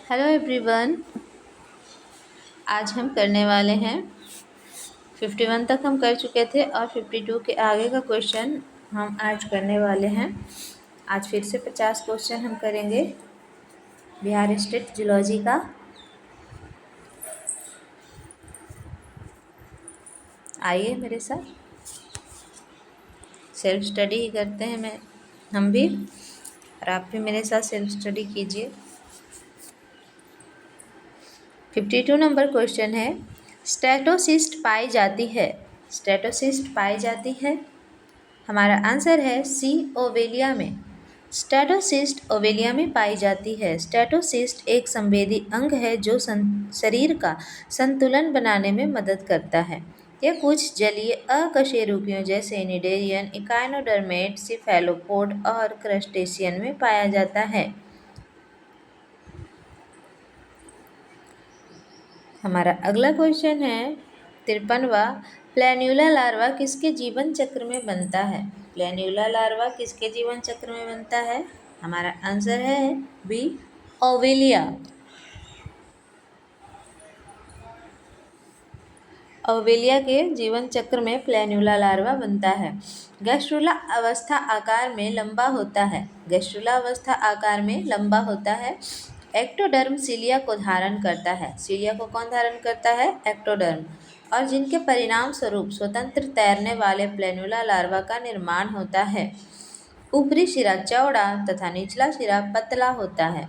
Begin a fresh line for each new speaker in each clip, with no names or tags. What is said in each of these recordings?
Hello everyone. आज हम करने वाले हैं 51 तक हम कर चुके थे और 52 के आगे का क्वेश्चन हम आज करने वाले हैं। आज फिर से 50 क्वेश्चन हम करेंगे बिहार स्टेट जूलॉजी का। आइए मेरे साथ सेल्फ स्टडी ही करते हैं हम भी, और आप भी मेरे साथ सेल्फ स्टडी कीजिए। 52 नंबर क्वेश्चन है, स्टेटोसिस्ट पाई जाती है। स्टेटोसिस्ट पाई जाती है, हमारा आंसर है सी, ओवेलिया में। स्टेटोसिस्ट ओवेलिया में पाई जाती है। स्टेटोसिस्ट एक संवेदी अंग है जो शरीर का संतुलन बनाने में मदद करता है। यह कुछ जलीय अकशेरुकियों जैसे निडेरियन, इकाइनोडर्मेट, सिफेलोपोड और क्रस्टेशियन में पाया जाता है। हमारा अगला क्वेश्चन है 53वां, प्लैन्यूला लार्वा किसके जीवन चक्र में बनता है। प्लैन्यूला लार्वा किसके जीवन चक्र में बनता है, हमारा आंसर है बी, ओवेलिया। ओवेलिया के जीवन चक्र में प्लैन्यूला लार्वा बनता है। गैस्ट्रुला अवस्था आकार में लंबा होता है। गैस्ट्रुला अवस्था आकार में लंबा होता है। एक्टोडर्म सीलिया को धारण करता है। सीलिया को कौन धारण करता है, एक्टोडर्म, और जिनके परिणाम स्वरूप स्वतंत्र तैरने वाले प्लैन्यूला लार्वा का निर्माण होता है। ऊपरी सिरा चौड़ा तथा निचला सिरा पतला होता है।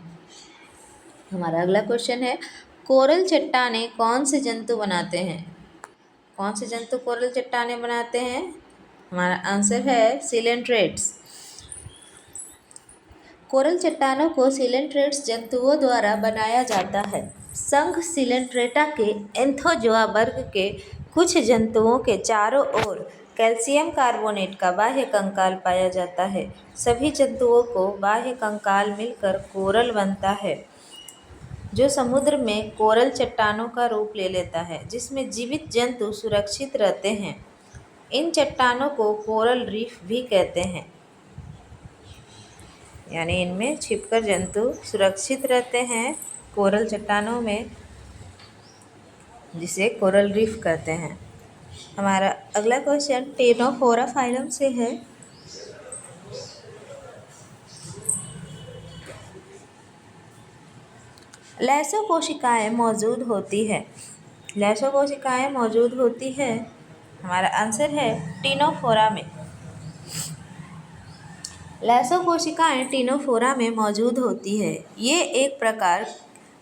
हमारा अगला क्वेश्चन है, कोरल चट्टानें कौन से जंतु बनाते हैं। कौन से जंतु कोरल चट्टानें बनाते हैं, हमारा आंसर है सिलेंट्रेट्स। कोरल चट्टानों को सिलेंट्रेट्स जंतुओं द्वारा बनाया जाता है। संघ सिलेंट्रेटा के एंथोजोआ वर्ग के कुछ जंतुओं के चारों ओर कैल्शियम कार्बोनेट का बाह्य कंकाल पाया जाता है। सभी जंतुओं को बाह्य कंकाल मिलकर कोरल बनता है, जो समुद्र में कोरल चट्टानों का रूप ले लेता है, जिसमें जीवित जंतु सुरक्षित रहते हैं। इन चट्टानों को कोरल रीफ भी कहते हैं, यानी इनमें छिपकर जंतु सुरक्षित रहते हैं कोरल चट्टानों में, जिसे कोरल रीफ कहते हैं। हमारा अगला क्वेश्चन टेनोफोरा फाइलम से है। लैसो कोशिकाएं मौजूद होती है। लैसो कोशिकाएं मौजूद होती है, हमारा आंसर है टीनोफोरा में। लैसो कोशिकाएं टीनोफोरा में मौजूद होती है। ये एक प्रकार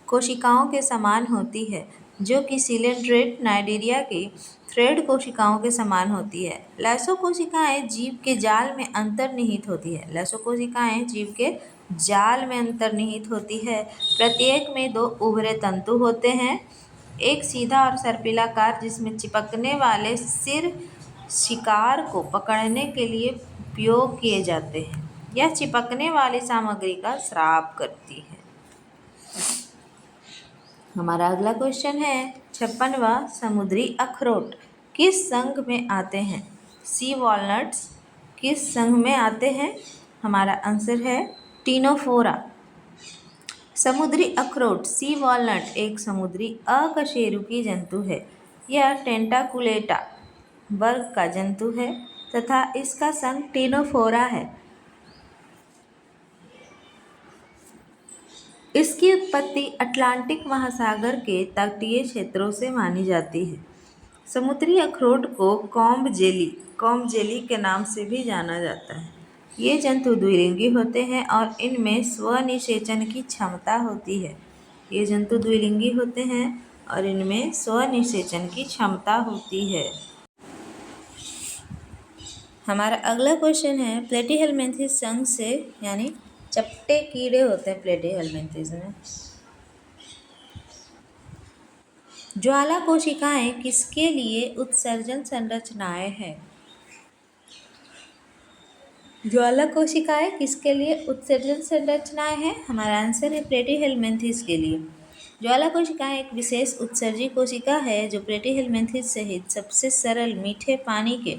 कोशिकाओं के समान होती है, जो कि सिलेंड्रेट नाइडेरिया की थ्रेड कोशिकाओं के समान होती है। लैसो कोशिकाएं जीव के जाल में अंतर्निहित होती है। लैसो कोशिकाएं जीव के जाल में अंतर्निहित होती है। प्रत्येक में 2 उभरे तंतु होते हैं, एक सीधा और सर्पिलाकार, जिसमें चिपकने वाले सिर शिकार को पकड़ने के लिए उपयोग किए जाते हैं। यह चिपकने वाली सामग्री का स्राव करती है। हमारा अगला क्वेश्चन है 56वां, समुद्री अखरोट किस संघ में आते हैं। सी वॉलनट्स किस संघ में आते हैं, हमारा आंसर है टीनोफोरा। समुद्री अखरोट सी वॉलनट एक समुद्री अकशेरुकी जंतु है। यह टेंटाकुलेटा वर्ग का जंतु है तथा इसका संघ टीनोफोरा है। इसकी उत्पत्ति अटलांटिक महासागर के तटीय क्षेत्रों से मानी जाती है। समुद्री अखरोट को कॉम्ब जेली के नाम से भी जाना जाता है। ये जंतु द्विलिंगी होते हैं और इनमें स्वनिषेचन की क्षमता होती है। ये जंतु द्विलिंगी होते हैं और इनमें स्वनिषेचन की क्षमता होती है। हमारा अगला क्वेश्चन है प्लेटीहेलमिन्थेस संघ से, यानी चपटे कीड़े होते हैं प्लेटीहेलमिन्थेस में। ज्वाला कोशिकाएं किसके लिए उत्सर्जन संरचनाएं हैं। ज्वाला कोशिकाएं किसके लिए उत्सर्जन संरचनाएं हैं, हमारा आंसर है प्लेटीहेलमिन्थेस के लिए। ज्वाला कोशिकाएं एक विशेष उत्सर्जी कोशिका है जो प्लेटीहेलमिन्थेस सहित सबसे सरल मीठे पानी के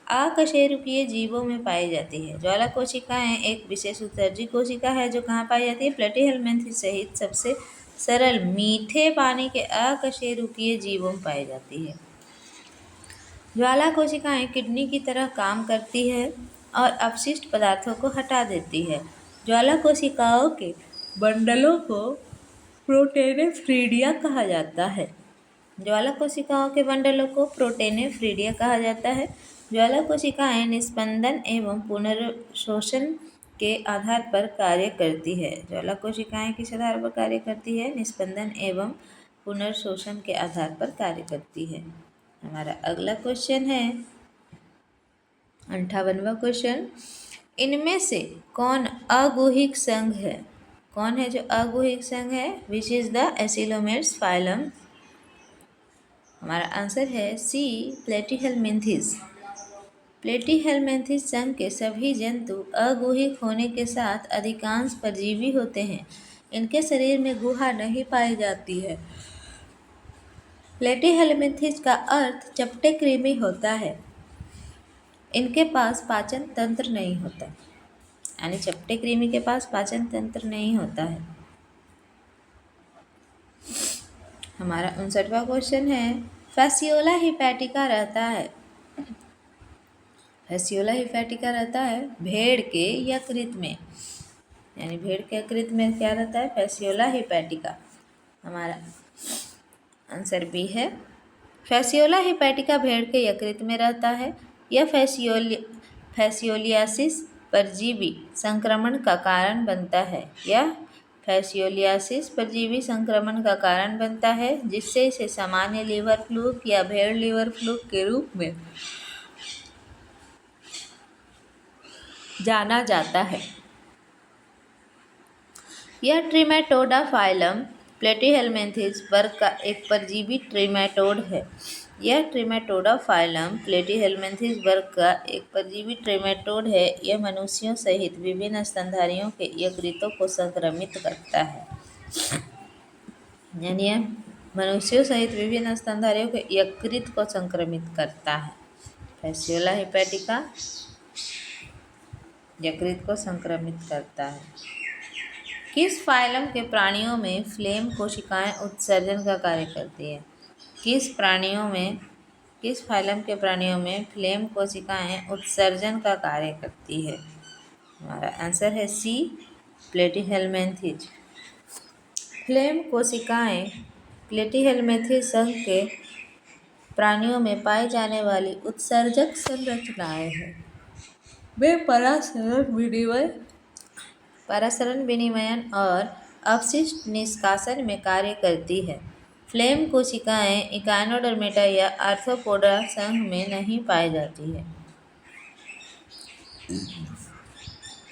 अकशेरुकीय जीवों में पाई जाती है। ज्वाला कोशिकाएं एक विशेष उत्सर्जी कोशिका है जो कहाँ पाई जाती है? प्लेटीहेल्मिन्थेस सहित सबसे सरल मीठे पानी के अकशेरुकीय जीवों में पाई जाती है। ज्वाला कोशिकाएं किडनी की तरह काम करती है और अपशिष्ट पदार्थों को हटा देती है। ज्वाला कोशिकाओं के बंडलों को प्रोटेनेफ्रीडिया कहा जाता है। ज्वाला कोशिकाओं के बंडलों को प्रोटेनेफ्रीडिया कहा जाता है। ज्वाला कोशिकाएं निस्पंदन एवं पुनर्शोषण के आधार पर कार्य करती है। ज्वाला कोशिकाएं किस आधार पर कार्य करती है? निस्पंदन एवं पुनर्शोषण के आधार पर कार्य करती है। हमारा अगला क्वेश्चन है 58वां क्वेश्चन, इनमें से कौन अगुहिक संघ है? कौन है जो अगुहिक संघ है? Which is the acoelomates phylum? हमारा आंसर है सी, प्लेटीहेल्मिन्थेस। प्लेटीहेल्मिन्थेस संघ के सभी जंतु अगुहिक होने के साथ अधिकांश परजीवी होते हैं। इनके शरीर में गुहा नहीं पाई जाती है। प्लेटीहेल्मिन्थेस का अर्थ चपटे कृमि होता है। इनके पास पाचन तंत्र नहीं होता, यानी चपटे कृमि के पास पाचन तंत्र नहीं होता है। हमारा 59वां क्वेश्चन है, फैसियोला हिपैटिका रहता है। फैसियोला हिपैटिका रहता है भेड़ के यकृत में, यानी भेड़ के यकृत में क्या रहता है? Fasciola hepatica. हमारा आंसर बी है। फैसियोला हिपैटिका भेड़ के यकृत में रहता है। यह फैसियोलियासिस परजीवी संक्रमण का कारण बनता है। यह फैसियोलियासिस परजीवी संक्रमण का कारण बनता है, जिससे इसे सामान्य लीवर फ्लूक या भेड़ लीवर फ्लूक के रूप में जाना जाता है। यह ट्रिमेटोडा फाइलम प्लेटीहेल्मिन्थेस वर्ग का एक परजीवी ट्रिमेटोड है। यह ट्रिमेटोडा फाइलम प्लेटीहेल्मिन्थेस वर्ग का एक परजीवी ट्रिमेटोड है। यह मनुष्यों सहित विभिन्न स्तनधारियों के यकृतों को संक्रमित करता है। यानी यह मनुष्यों सहित विभिन्न स्तनधारियों के यकृत को संक्रमित करता है। फैसियोला हिपैटिका यकृत को संक्रमित करता है। किस फाइलम के प्राणियों में फ्लेम कोशिकाएं उत्सर्जन का कार्य करती है? किस फाइलम के प्राणियों में फ्लेम कोशिकाएं उत्सर्जन का कार्य करती है? हमारा आंसर है सी, प्लेटीहेल्मिन्थेस। फ्लेम कोशिकाएं प्लेटीहेल्मिन्थेस संघ के प्राणियों में पाई जाने वाली उत्सर्जक संरचनाएं हैं। वे परासरण विनिमयन और अपशिष्ट निष्कासन में कार्य करती है। फ्लेम कोशिकाएं इकाइनोडर्मेटा या आर्थ्रोपोडा संघ में नहीं पाई जाती है।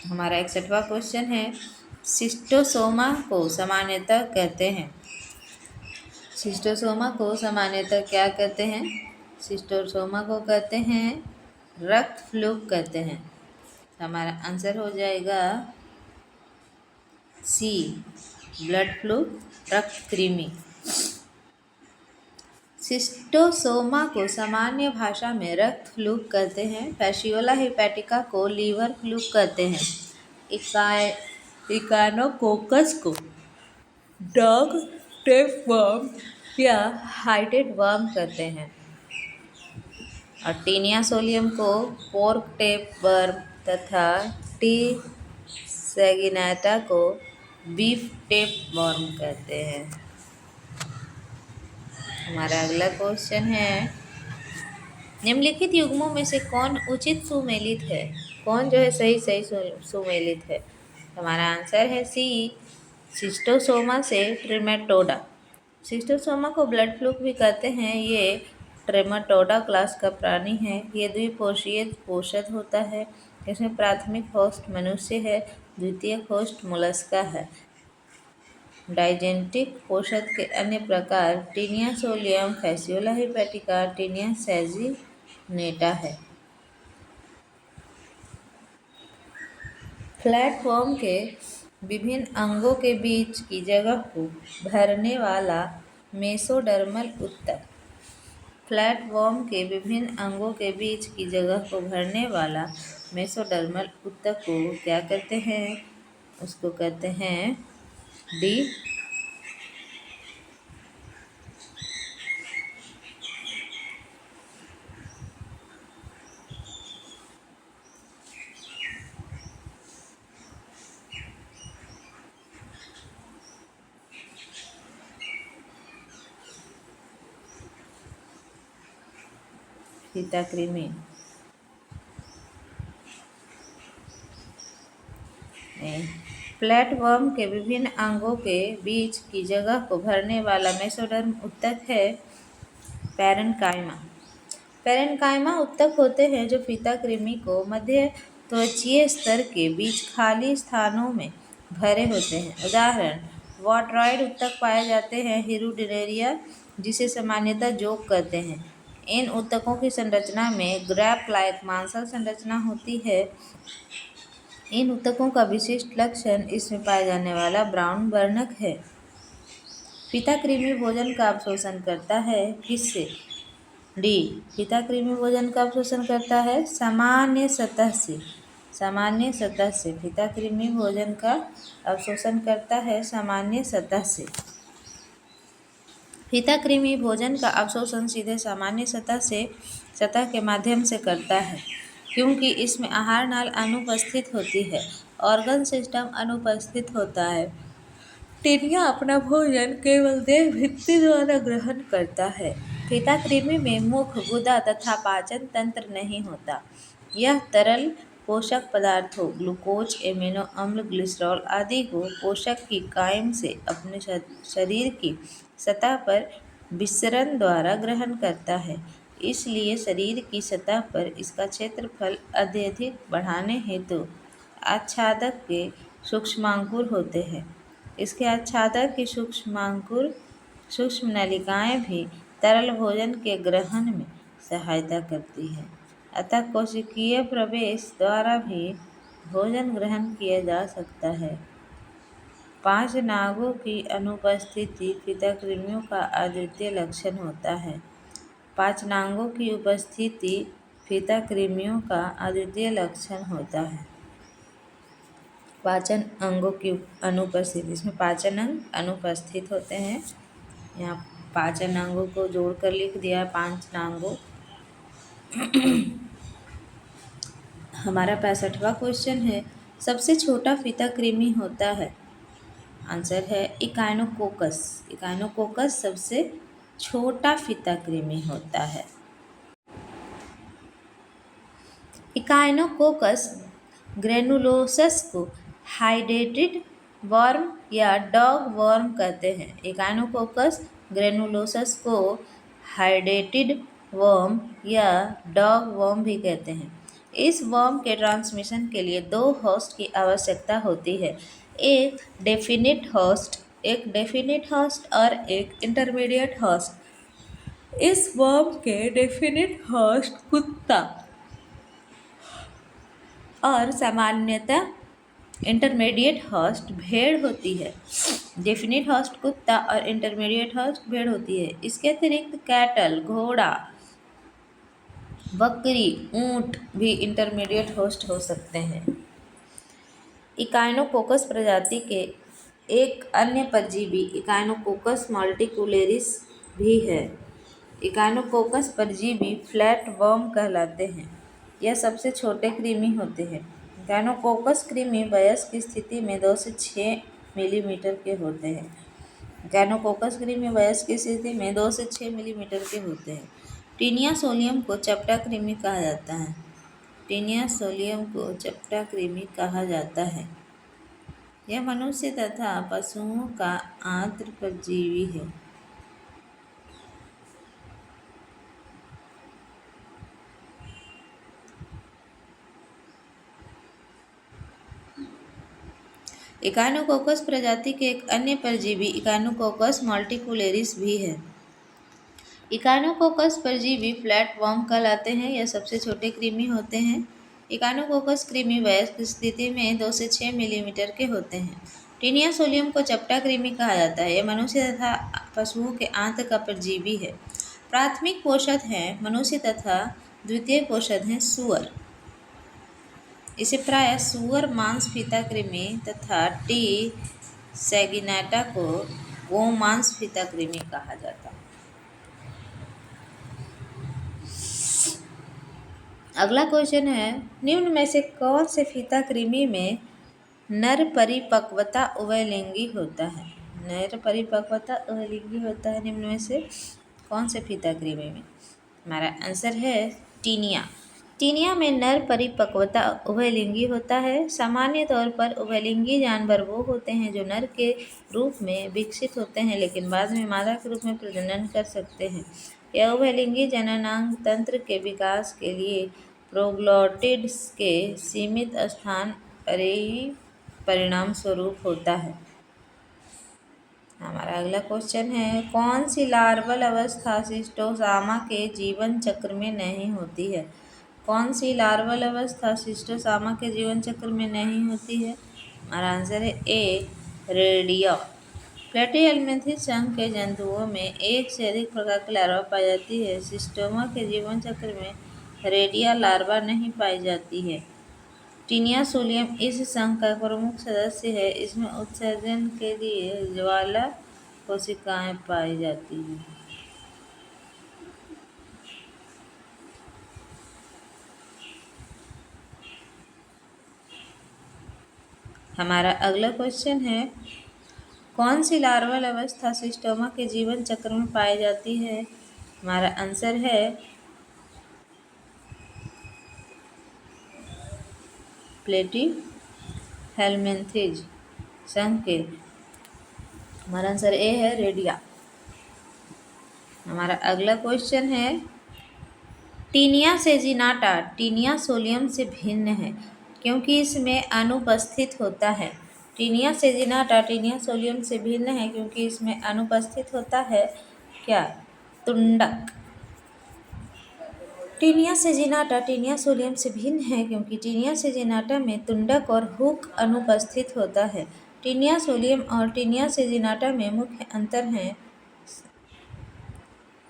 हमारा 61वां क्वेश्चन है, शिस्टोसोमा को सामान्यतः कहते हैं। शिस्टोसोमा को सामान्यतः क्या कहते हैं? शिस्टोसोमा को कहते हैं रक्त फ्लूक कहते हैं। हमारा आंसर हो जाएगा सी, ब्लड फ्लूक, रक्त कृमि। शिस्टोसोमा को सामान्य भाषा में रक्त फ्लूक कहते हैं। फैसियोला हिपैटिका को लीवर फ्लूक कहते हैं। इकानोकोकस को डॉग टेपवर्म या हाइडेड वर्म कहते हैं और टीनिया सोलियम को पोर्क टेप वर्म तथा टी सैगिनाटा को बीफ टेप वर्म कहते हैं। हमारा अगला क्वेश्चन है, निम्नलिखित युग्मों में से कौन उचित सुमेलित है? कौन जो है सही सुमेलित है? हमारा आंसर है सी, शिस्टोसोमा से ट्रिमेटोडा। शिस्टोसोमा को ब्लड फ्लूक भी कहते हैं। ये ट्रिमेटोडा क्लास का प्राणी है। ये द्विपोषीय पोषक होता है। इसमें प्राथमिक होस्ट मनुष्य है, द्वितीयक होस्ट मोलस्का है। डाइजेनेटिक पोषक के अन्य प्रकार taenia solium, fasciola hepatica, taenia saginata है। प्लेटफॉर्म के विभिन्न अंगों के बीच की जगह को भरने वाला मेसोडर्मल उत्तक फ्लैटवर्म के विभिन्न अंगों के बीच की जगह को भरने वाला मेसोडर्मल ऊतक को क्या कहते हैं? उसको कहते हैं डी फीताकृमि। फ्लैटवर्म के विभिन्न अंगों के बीच की जगह को भरने वाला मेसोडर्म ऊतक है पैरेन्काइमा। पैरेन्काइमा ऊतक होते हैं जो फीताकृमि को मध्य त्वचीय स्तर के बीच खाली स्थानों में भरे होते हैं। उदाहरण वॉटरॉइड ऊतक पाए जाते हैं हिरुडिनेरिया, जिसे सामान्यतः जोक कहते हैं। इन ऊतकों की संरचना में ग्रैप लाइक मांसल संरचना होती है। इन ऊतकों का विशिष्ट लक्षण इसमें पाए जाने वाला ब्राउन वर्णक है। फीताकृमि भोजन का अवशोषण करता है किससे? डी फीताकृमि भोजन का अवशोषण करता है सामान्य सतह से। सामान्य सतह से फीताकृमि भोजन का अवशोषण करता है सामान्य सतह से। फीताकृमि भोजन का अवशोषण सीधे सामान्य सतह के माध्यम से करता है, क्योंकि इसमें आहार नाल अनुपस्थित होती है, ऑर्गन सिस्टम अनुपस्थित होता है। टिनिया अपना भोजन केवल देह भित्ति द्वारा ग्रहण करता है। फीताकृमि में मुख, गुदा तथा पाचन तंत्र नहीं होता। यह तरल पोषक पदार्थों ग्लूकोज, एमिनो अम्ल, ग्लिसरॉल आदि को पोषक की काइम से अपने शरीर की सतह पर विसरण द्वारा ग्रहण करता है। इसलिए शरीर की सतह पर इसका क्षेत्रफल अत्यधिक बढ़ाने हेतु आच्छादक के सूक्ष्मांकुर होते हैं। इसके आच्छादक की सूक्ष्म नलिकाएं भी तरल भोजन के ग्रहण में सहायता करती है, अतः कोशिकीय प्रवेश द्वारा भी भोजन ग्रहण किया जा सकता है। 5 नागों की अनुपस्थिति फीताकृमियों का अद्वितीय लक्षण होता है। 5 नागों की उपस्थिति फीताकृमियों का अद्वितीय लक्षण होता है। पाचन अंगों की अनुपस्थिति, इसमें पाचन अंग अनुपस्थित होते हैं। यहाँ पाचन अंगों को जोड़कर लिख दिया 5 नागों। हमारा 65वां क्वेश्चन है, सबसे छोटा फीताकृमि होता है? आंसर है इकाइनोकोकस। इकाइनोकोकस सबसे छोटा फीताकृमि होता है। इकाइनोकोकस ग्रेनुलोसस को हाइड्रेटेड वर्म या डॉग वर्म कहते हैं। इकाइनोकोकस ग्रेनुलोसस को हाइड्रेटेड वर्म या डॉग वर्म भी कहते हैं। इस वर्म के ट्रांसमिशन के लिए 2 होस्ट की आवश्यकता होती है, एक डेफिनिट होस्ट और एक इंटरमीडिएट होस्ट। इस वर्म के डेफिनिट होस्ट कुत्ता और सामान्यतः इंटरमीडिएट होस्ट भेड़ होती है। डेफिनिट होस्ट कुत्ता और इंटरमीडिएट होस्ट भेड़ होती है। इसके अतिरिक्त कैटल, घोड़ा, बकरी, ऊंट भी इंटरमीडिएट होस्ट हो सकते हैं। इकाइनोकोकस प्रजाति के एक अन्य परजीवी इकाइनोकोकस मल्टीकुलेरिस भी है। इकाइनोकोकस परजीवी फ्लैटवर्म कहलाते हैं। यह सबसे छोटे कृमि होते हैं। इकाइनोकोकस कृमि वयस्क स्थिति में 2 से 6 मिलीमीटर के होते हैं। इकाइनोकोकस कृमि वयस्क स्थिति में 2 से 6 मिलीमीटर के होते हैं। टीनिया सोलियम को चपटा कृमि कहा जाता है। टीनिया सोलियम को चपटा कृमि कहा जाता है। यह मनुष्य तथा पशुओं का आंत्र परजीवी है। इकाइनोकोकस प्रजाति के एक अन्य परजीवी इकाइनोकोकस मल्टीकुलेरिस भी है। इकाइनोकोकस परजीवी फ्लैटवर्म कहलाते हैं। यह सबसे छोटे कृमि होते हैं। इकाइनोकोकस कृमि वयस्क स्थिति में 2 से 6 मिलीमीटर के होते हैं। टीनिया सोलियम को चपटा कृमि कहा जाता है। यह मनुष्य तथा पशुओं के आंत्र का परजीवी है। प्राथमिक पोषक हैं मनुष्य तथा द्वितीय पोषक हैं सूअर। इसे प्रायः सूअर मांस फीता कृमि तथा टी सैगिनाटा को गोमांस फीता कृमि कहा जाता है। अगला क्वेश्चन है, निम्न में से कौन से फीता कृमि में नर परिपक्वता उभयलिंगी होता है? नर परिपक्वता उभयलिंगी होता है निम्न में से कौन से फीता कृमि में? हमारा आंसर है टीनिया। टीनिया में नर परिपक्वता उभयलिंगी होता है। सामान्य तौर पर उभयलिंगी जानवर वो होते हैं जो नर के रूप में विकसित होते हैं लेकिन बाद में मादा के रूप में प्रजनन कर सकते हैं। यह उभयलिंगी जननांग तंत्र के विकास के लिए प्रोग्लॉटिड्स के सीमित स्थान पर ही परिणाम स्वरूप होता है। हमारा अगला क्वेश्चन है, कौन सी लार्वल अवस्था शिस्टोसामा के जीवन चक्र में नहीं होती है? कौन सी लार्वल अवस्था शिस्टोसामा के जीवन चक्र में नहीं होती है? हमारा आंसर है ए रेडिया। प्लेटीहेल्मिन्थेस संघ के जंतुओं में एक से अधिक प्रकार की लार्वा पाई जाती है। शिस्टोमा के जीवन चक्र में रेडिया लार्वा नहीं पाई जाती है। टीनिया सोलियम इस संघ का प्रमुख सदस्य है। इसमें उत्सर्जन के लिए ज्वाला कोशिकाएं पाई जाती हैं। हमारा अगला क्वेश्चन है, कौन सी लार्वल अवस्था शिस्टोमा के जीवन चक्र में पाई जाती है? हमारा आंसर है प्लेटीहेल्मिन्थेस संघ के। हमारा आंसर ए है रेडिया। हमारा अगला क्वेश्चन है, टीनिया सेजिनाटा टीनिया सोलियम से भिन्न है क्योंकि इसमें अनुपस्थित होता है। टीनिया सेजिनाटा टीनिया सोलियम से भिन्न है क्योंकि इसमें अनुपस्थित होता है क्या? तुंडक। टीनिया सेजिनाटा टीनिया सोलियम से भिन्न है क्योंकि टीनिया सेजिनाटा में तुंडक और हुक अनुपस्थित होता है। टीनिया सोलियम और टीनिया सेजिनाटा में मुख्य अंतर हैं।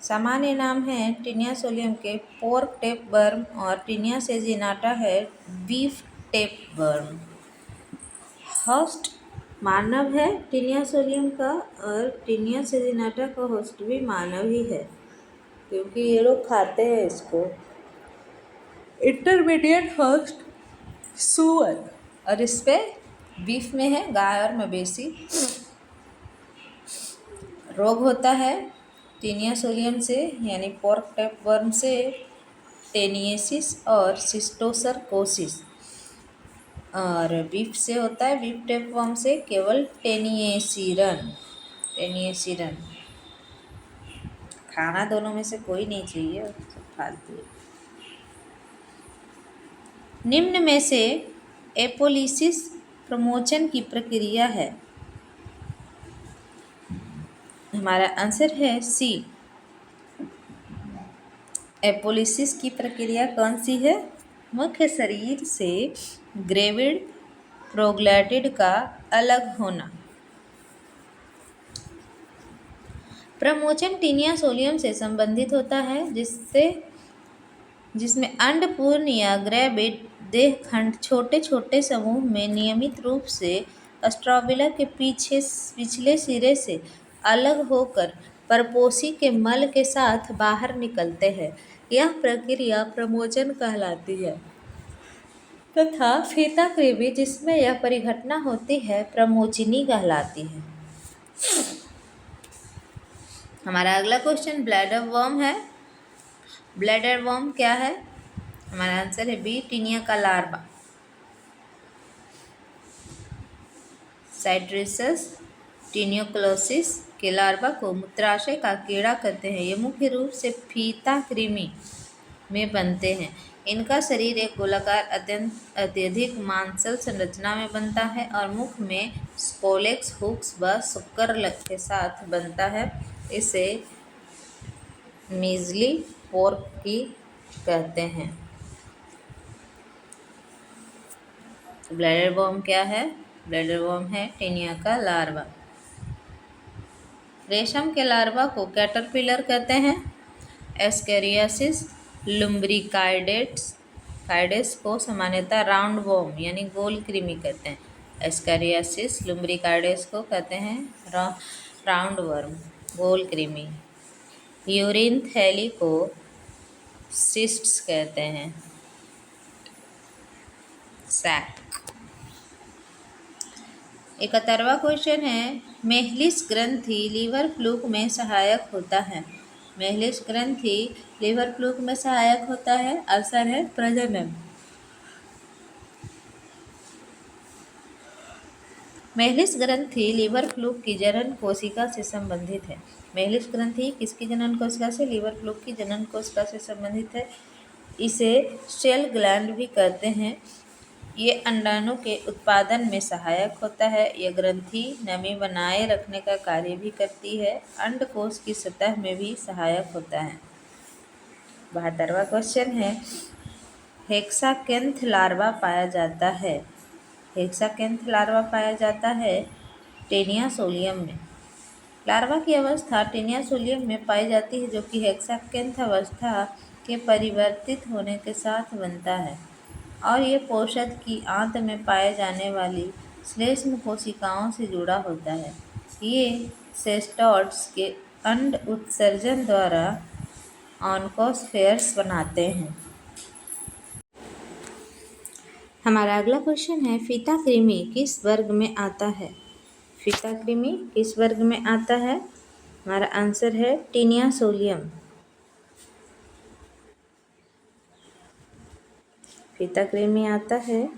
सामान्य नाम है टीनिया सोलियम के पोर्क टेप वर्म और टीनिया सेजिनाटा है बीफ टेप वर्म। होस्ट मानव है टीनिया सोलियम का और टीनिया सेजिनाटा का होस्ट भी मानव ही है क्योंकि ये लोग खाते हैं इसको। इंटरमीडिएट होस्ट सूअर और इस पे बीफ में है गाय और मवेशी। रोग होता है टीनिया सोलियम से यानी पोर्क टेप वर्म से टेनियसिस और सिस्टोसरकोसिस, और बीफ से होता है बीफ टेप वर्म से केवल टेनियसीरन। खाना दोनों में से कोई नहीं चाहिए, सब फालतू है। निम्न में से एपोलिसिस प्रमोचन की प्रक्रिया है? हमारा आंसर है सी। एपोलिसिस की प्रक्रिया कौन सी है? मुख्य शरीर से ग्रेविड प्रोग्लैटिड का अलग होना। प्रमोचन टीनिया सोलियम से संबंधित होता है जिसमें अंडपूर्ण या ग्रेविड देह खंड छोटे छोटे समूह में नियमित रूप से स्ट्रोबिला के पिछले सिरे से अलग होकर परपोषी के मल के साथ बाहर निकलते हैं। यह प्रक्रिया प्रमोचन कहलाती है तथा फीता कृमि जिसमें यह परिघटना होती है प्रमोचिनी कहलाती है। हमारा अगला क्वेश्चन ब्लैडर वर्म है। ब्लैडर वर्म क्या है? हमारा आंसर है बी टीनिया का लार्वा। साइट्रिसस टीनियोक्लोसिस के लार्वा को मूत्राशय का कीड़ा कहते हैं। ये मुख्य रूप से फीता कृमि में बनते हैं। इनका शरीर एक गोलाकार अत्यधिक मांसल संरचना में बनता है और मुख में स्पोलेक्स हुक्स व शुक्र के साथ बनता है। इसे मीजली पोर्की कहते हैं। ब्लैडर वर्म क्या है? ब्लैडर वर्म है टीनिया का लार्वा। रेशम के लार्वा को कैटरपिलर कहते हैं। एस्केरियासिस लुम्ब्रिकाइडेट्स काइडेस को सामान्यतः राउंड वॉर्म यानी गोल कृमि कहते हैं। एस्केरियासिस लुम्ब्रिकाइडेस को कहते हैं राउंड वर्म गोल कृमि। यूरिन थैली को सिस्ट्स कहते हैं, सैक। 71वां क्वेश्चन है, मेहलिस ग्रंथि लीवर फ्लूक में सहायक होता है। मेहलिस ग्रंथि लीवर फ्लूक में सहायक होता है। आंसर है प्रजनन। मेहलिस ग्रंथि लीवर फ्लूक की जनन कोशिका से संबंधित है। मेहलिस ग्रंथि किसकी जनन कोशिका से? लीवर फ्लूक की जनन कोशिका से संबंधित है। इसे सेल ग्लैंड भी कहते हैं। ये अंडाणु के उत्पादन में सहायक होता है। यह ग्रंथि नमी बनाए रखने का कार्य भी करती है। अंडकोश की सतह में भी सहायक होता है। 72वां क्वेश्चन है, हेक्साकेंथ लार्वा पाया जाता है। हेक्साकेंथ लार्वा पाया जाता है टेनिया सोलियम में। लार्वा की अवस्था टेनिया सोलियम में पाई जाती है, जो कि हेक्साकेंथ अवस्था के परिवर्तित होने के साथ बनता है और ये पोषक की आंत में पाए जाने वाली श्लेष्म कोशिकाओं से जुड़ा होता है। ये सेस्टॉड्स के अंड उत्सर्जन द्वारा ऑन्कोस्फेयर्स बनाते हैं। हमारा अगला क्वेश्चन है, फीता कृमि किस वर्ग में आता है? फीता कृमि किस वर्ग में आता है? हमारा आंसर है टीनिया सोलियम। फीता कृमि आता है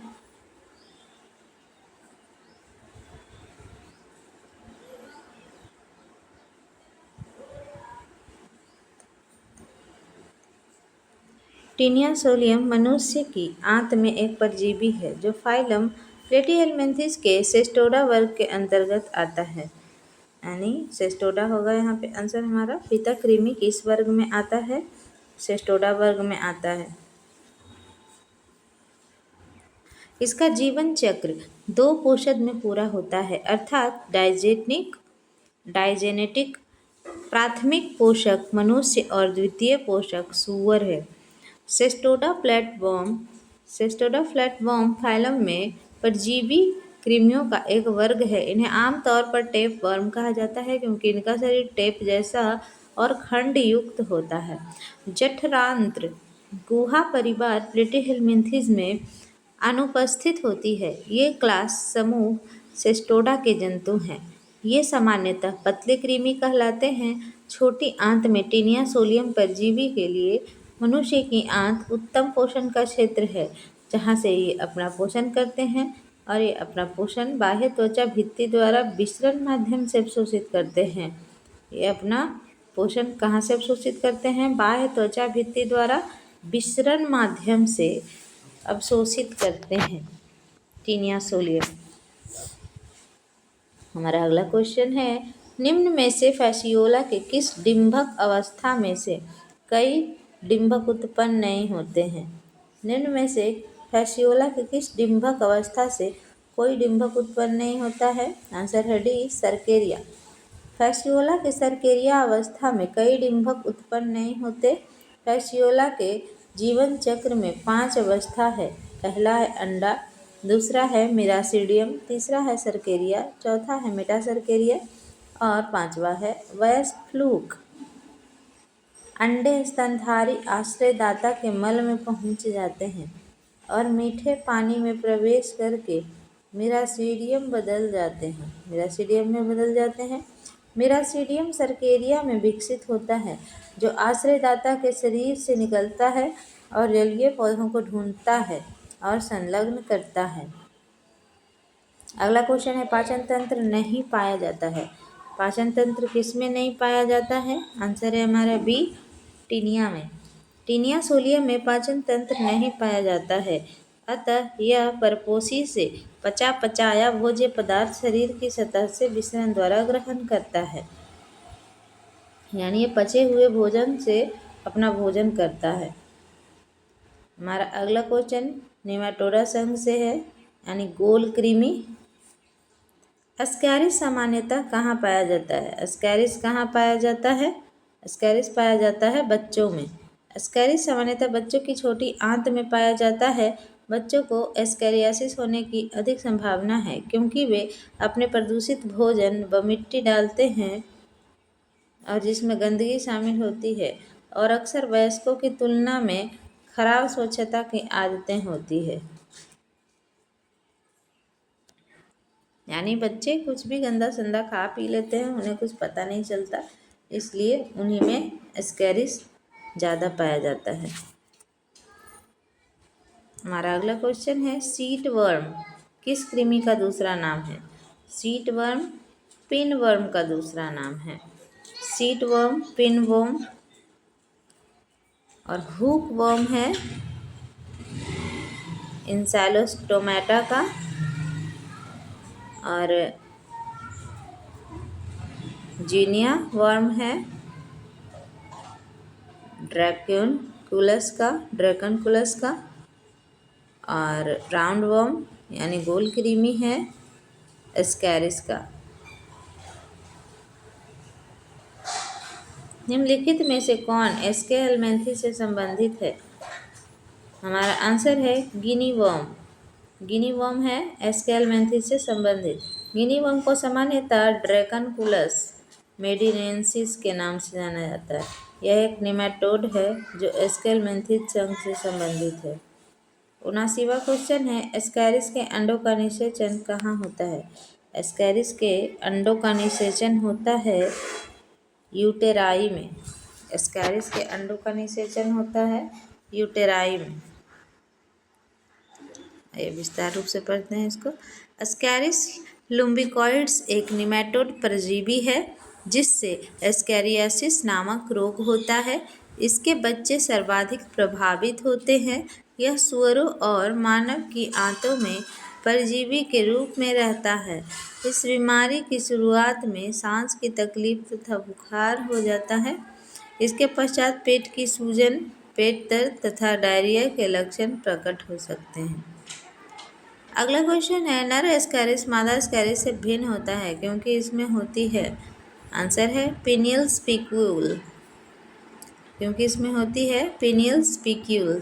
टीनिया सोलियम मनुष्य की आंत में एक परजीवी है जो फाइलम प्लेटीहेल्मिन्थेस के सेस्टोडा वर्ग के अंतर्गत आता है। यानी सेस्टोडा होगा यहाँ पे आंसर हमारा। फीता कृमि किस वर्ग में आता है? सेस्टोडा वर्ग में आता है। इसका जीवन चक्र 2 पोषद में पूरा होता है, अर्थात डाइजेनेटिक प्राथमिक पोषक मनुष्य और द्वितीय पोषक सूअर है। सेस्टोडा फ्लैटवर्म फाइलम में परजीवी कृमियों का एक वर्ग है। इन्हें आमतौर पर टेप वर्म कहा जाता है क्योंकि इनका शरीर टेप जैसा और खंड युक्त होता है। जठरांत्र गुहा परिवार प्लेटीहेल्मिन्थेस में अनुपस्थित होती है। ये क्लास समूह सेस्टोडा के जंतु हैं। ये सामान्यतः पतले कृमि कहलाते हैं। छोटी आंत में टीनिया सोलियम परजीवी के लिए मनुष्य की आंत उत्तम पोषण का क्षेत्र है, जहाँ से ये अपना पोषण करते हैं और ये अपना पोषण बाह्य त्वचा भित्ति द्वारा विसरण माध्यम से अवशोषित करते हैं। ये अपना पोषण कहाँ से अवशोषित करते हैं? बाह्य त्वचा भित्ति द्वारा विसरण माध्यम से अवशोषित करते हैं टीनिया सोलियम। हमारा अगला क्वेश्चन है, निम्न में से फैसियोला के किस डिंभक अवस्था में से कई डिंभक उत्पन्न नहीं होते हैं? निम्न में से फैसियोला के किस डिंभक अवस्था से कोई डिंभक उत्पन्न नहीं होता है? आंसर है डी, सर्केरिया। फैसियोला के सर्केरिया अवस्था में कई डिंभक उत्पन्न नहीं होते। फैसियोला के जीवन चक्र में 5 अवस्था है। पहला है अंडा, दूसरा है मिरासीडियम, तीसरा है सर्केरिया, चौथा है मेटासर्केरिया और 5वां है वयस्क फ्लूक। अंडे स्तनधारी आश्रयदाता के मल में पहुंच जाते हैं और मीठे पानी में प्रवेश करके मिरासीडियम में बदल जाते हैं। मिरासीडियम सर्केरिया में विकसित होता है, जो आश्रयदाता के शरीर से निकलता है और जलीय पौधों को ढूंढता है और संलग्न करता है। अगला क्वेश्चन है, पाचन तंत्र नहीं पाया जाता है। पाचन तंत्र किस में नहीं पाया जाता है? आंसर है हमारा बी, टीनिया में। टीनिया सोलियम में पाचन तंत्र नहीं पाया जाता है, अतः यह परपोषी से पचाया भोज्य पदार्थ शरीर की सतह से विसरण द्वारा ग्रहण करता है। यानी ये पचे हुए भोजन से अपना भोजन करता है। हमारा अगला क्वेश्चन नेमाटोडा संघ से है, यानी गोल कृमि। एस्कैरिस सामान्यतः कहाँ पाया जाता है? एस्कैरिस कहाँ पाया जाता है? एस्कैरिस पाया जाता है बच्चों में। एस्कैरिस सामान्यतः बच्चों की छोटी आंत में पाया जाता है। बच्चों को एस्कैरियासिस होने की अधिक संभावना है क्योंकि वे अपने प्रदूषित भोजन व मिट्टी डालते हैं और जिसमें गंदगी शामिल होती है और अक्सर वयस्कों की तुलना में खराब स्वच्छता की आदतें होती है। यानी बच्चे कुछ भी गंदा संदा खा पी लेते हैं, उन्हें कुछ पता नहीं चलता, इसलिए उन्हीं में एस्कैरिस ज़्यादा पाया जाता है। हमारा अगला क्वेश्चन है, सीट वर्म किस कृमि का दूसरा नाम है? सीट वर्म पिन वर्म का दूसरा नाम है। सीट वर्म, पिन वर्म और हुक वर्म है इंसैलोस्टोमेटा का, और जीनिया वर्म है ड्रैकनकुलस का, और राउंड वर्म यानी गोल कृमि है एस्कैरिस का। निम्नलिखित में से कौन एस्के हेलमिंथेस से संबंधित है? हमारा आंसर है गिनी वर्म। गिनी वर्म है एस्के हेलमिंथेस से संबंधित। गिनी वर्म को सामान्यतः ड्रैकनकुलस मेडिनेंसिस के नाम से जाना जाता है। यह एक निमेटोड है जो एस्के हेलमिंथेस संघ से संबंधित है। 79वां क्वेश्चन है, एस्कैरिस के अंडों का निषेचन कहाँ होता है? एस्कैरिस के अंडों का निषेचन होता है यूटेराई में। एस्कैरिस के अंडों का निषेचन होता है यूटेराई में। आइए विस्तार रूप से पढ़ते हैं इसको। एस्कैरिस लुम्बिकॉइड्स एक निमेटोड परजीवी है जिससे एस्कैरियासिस नामक रोग होता है। इसके बच्चे सर्वाधिक प्रभावित होते हैं। यह सुअरों और मानव की आंतों में परजीवी के रूप में रहता है। इस बीमारी की शुरुआत में सांस की तकलीफ तथा बुखार हो जाता है। इसके पश्चात पेट की सूजन, पेट दर्द तथा डायरिया के लक्षण प्रकट हो सकते हैं। अगला क्वेश्चन है, नर एस्कैरिस मादा एस्कैरिस से भिन्न होता है क्योंकि इसमें होती है, आंसर है पिनियल स्पिक्यूल, क्योंकि इसमें होती है पिनियल स्पिक्यूल।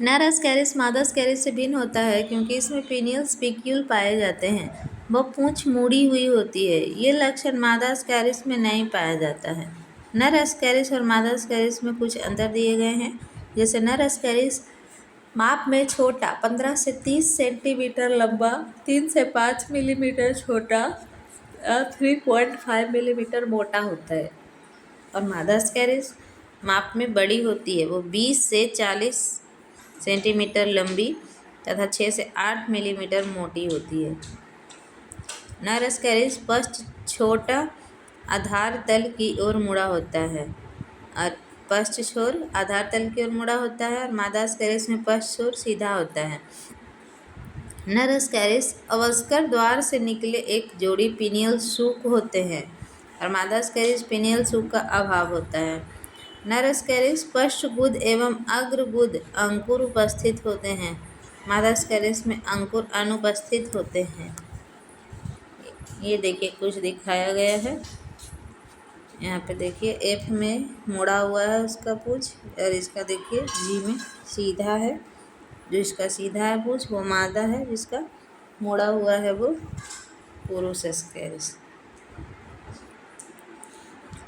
नर एस्कैरिस मादा एस्कैरिस से भिन्न होता है क्योंकि इसमें पिनियल स्पिक्यूल पाए जाते हैं। वह पूंछ मुड़ी हुई होती है। ये लक्षण मादा एस्कैरिस में नहीं पाया जाता है। नर एस्कैरिस और मादा एस्कैरिस में कुछ अंतर दिए गए हैं। जैसे नर एस्कैरिस माप में छोटा, 15 से 30 सेंटीमीटर लंबा, 3 से 5 मिलीमीटर छोटा, 3.5 मिलीमीटर मोटा होता है। और मादा एस्कैरिस माप में बड़ी होती है। वो 20 से 40 सेंटीमीटर लंबी तथा 6 से 8 मिलीमीटर मोटी होती है। नर एस्कैरिस पश्च छोटा आधार तल की ओर मुड़ा होता है और पश्च छोर आधार तल की ओर मुड़ा होता है, और मादा एस्कैरिस में पश्च छोर सीधा होता है। नर एस्कैरिस अवस्कर द्वार से निकले एक जोड़ी पिनियल सूक होते हैं और मादा एस्कैरिस पिनियल सूक का अभाव होता है। नर एस्कैरिस पश्चगुद एवं अग्रगुद अंकुर उपस्थित होते हैं। मादा एस्कैरिस में अंकुर अनुपस्थित होते हैं। ये देखिए कुछ दिखाया गया है। यहाँ पे देखिए एफ में मुड़ा हुआ है उसका पूँछ, और इसका देखिए जी में सीधा है। जो इसका सीधा है पूँछ वो मादा है, जिसका मुड़ा हुआ है वो पुरुष एस्कैरिस।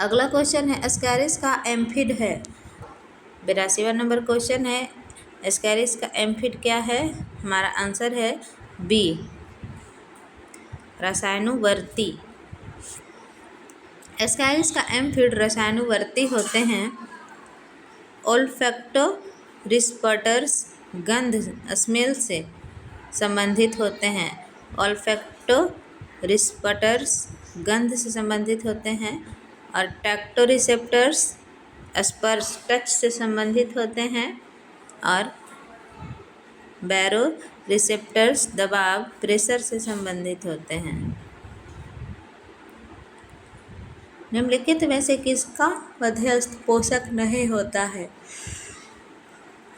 अगला क्वेश्चन है, एस्कैरिस का एम्फिड है। 82वां नंबर क्वेश्चन है, एस्कैरिस का एम्फिड क्या है? हमारा आंसर है बी, रसायनुवर्ती। एस्कैरिस का एम्फिड रसायनुवर्ती होते हैं। ओल्फैक्टो रिसेप्टर्स गंध स्मेल से संबंधित होते हैं। ओल्फैक्टो रिसेप्टर्स गंध से संबंधित होते हैं, और टैक्टो रिसेप्टर्स स्पर्श टच से संबंधित होते हैं, और बैरो रिसेप्टर्स दबाव प्रेशर से संबंधित होते हैं। निम्नलिखित में से किसका मध्यस्थ पोषक नहीं होता है?